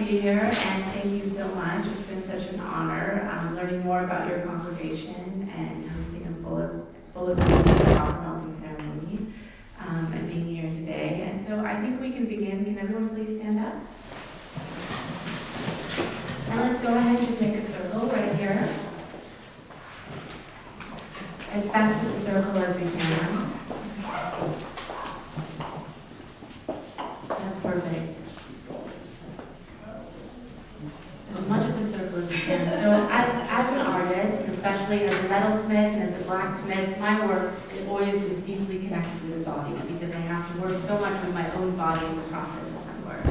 be here, and thank you so much. It's been such an honor learning more about your congregation and hosting a bulletproof copper melting ceremony and being here today. And so I think we can begin. Can everyone please stand up? And let's go ahead and just make a circle right here. As fast with the circle as we can. That's perfect. As much as a circle as you can. So as an artist, and especially as a metalsmith and as a blacksmith, my work always is deeply connected with the body because I have to work so much with my own body in the process of my work.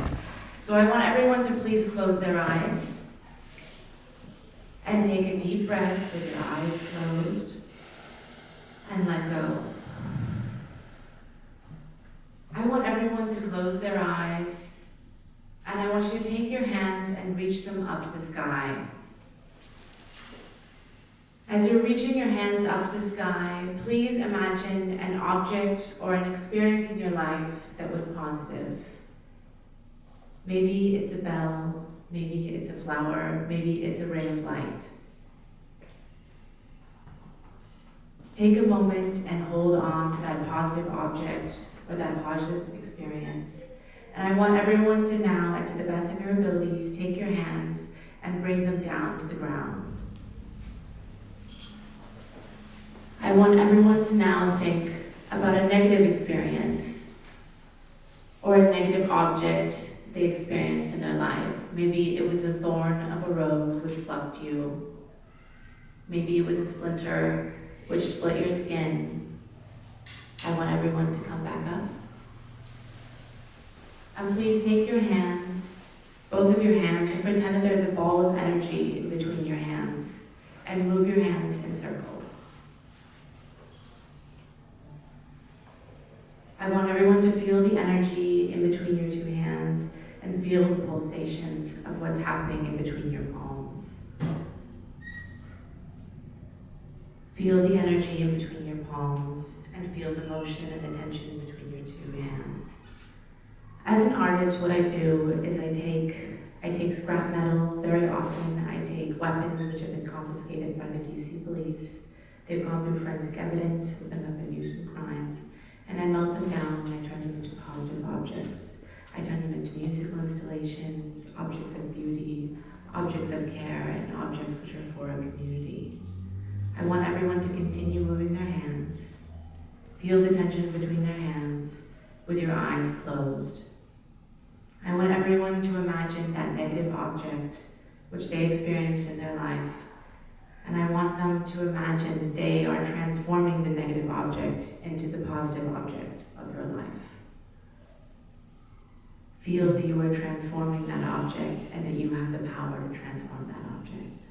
So I want everyone to please close their eyes and take a deep breath with your eyes closed and let go. I want everyone to close their eyes, and I want you to take your hands and reach them up to the sky. As you're reaching your hands up to the sky, please imagine an object or an experience in your life that was positive. Maybe it's a bell, maybe it's a flower, maybe it's a ray of light. Take a moment and hold on to that positive object or that positive experience. And I want everyone to now, and to the best of your abilities, take your hands and bring them down to the ground. I want everyone to now think about a negative experience or a negative object they experienced in their life. Maybe it was the thorn of a rose which plucked you. Maybe it was a splinter which split your skin. I want everyone to come back up. And please take your hands, both of your hands, and pretend that there's a ball of energy in between your hands, and move your hands in circles. I want everyone to feel the energy in between your two hands and feel the pulsations of what's happening in between your palms. Feel the energy in between your palms and feel the motion and the tension in between your two hands. As an artist, what I do is I take scrap metal. Very often I take weapons which have been confiscated by the DC police. They've gone through forensic evidence, some of them have been used in crimes, and I melt them down and I turn them into positive objects. I turn them into musical installations, objects of beauty, objects of care, and objects which are for a community. I want everyone to continue moving their hands. Feel the tension between their hands with your eyes closed. I want everyone to imagine that negative object which they experienced in their life, and I want them to imagine that they are transforming the negative object into the positive object of your life. Feel that you are transforming that object and that you have the power to transform that object.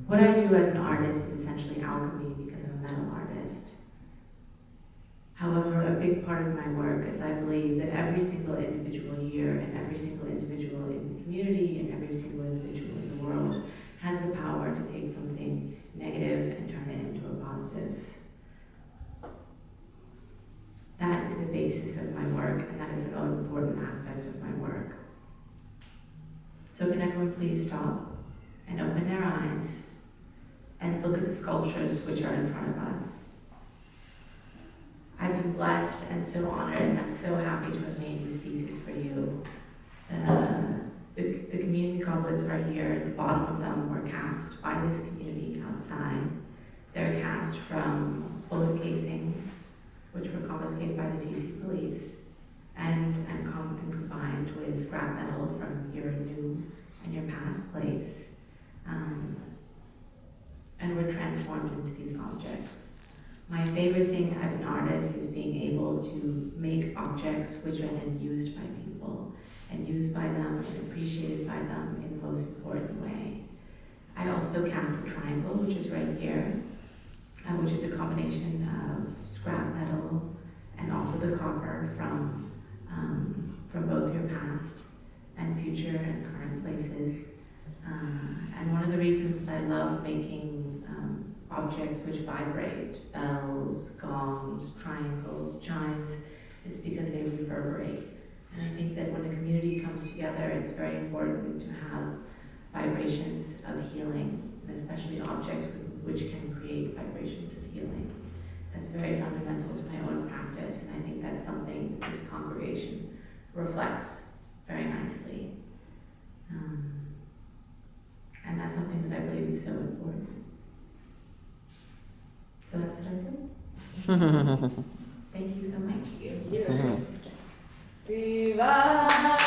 What I do as an artist is essentially alchemy because I'm a metal artist. However, a big part of my work is I believe that every single individual here and every single individual in the community and every single individual in the world has the power to take something negative and turn it into a positive. That is the basis of my work, and that is the most important aspect of my work. So can everyone please stop and open their eyes and look at the sculptures which are in front of us. I've been blessed and so honored, and I'm so happy to have made these pieces for you. The community goblets are here. The bottom of them were cast by this community outside. They're cast from bullet casings, which were confiscated by the DC police, and combined with scrap metal from your new and your past place. And were transformed into these objects. My favorite thing as an artist is being able to make objects which are then used by people, and used by them and appreciated by them in the most important way. I also cast the triangle, which is right here, which is a combination of scrap metal and also the copper from both your past and future and current places. And one of the reasons that I love making objects which vibrate, bells, gongs, triangles, chimes, is because they reverberate. And I think that when a community comes together, it's very important to have vibrations of healing, and especially objects which can create vibrations of healing. That's very fundamental to my own practice, and I think that's something this congregation reflects very nicely. And that's something that I believe is so important. So that's what I do. Thank you so much. Viva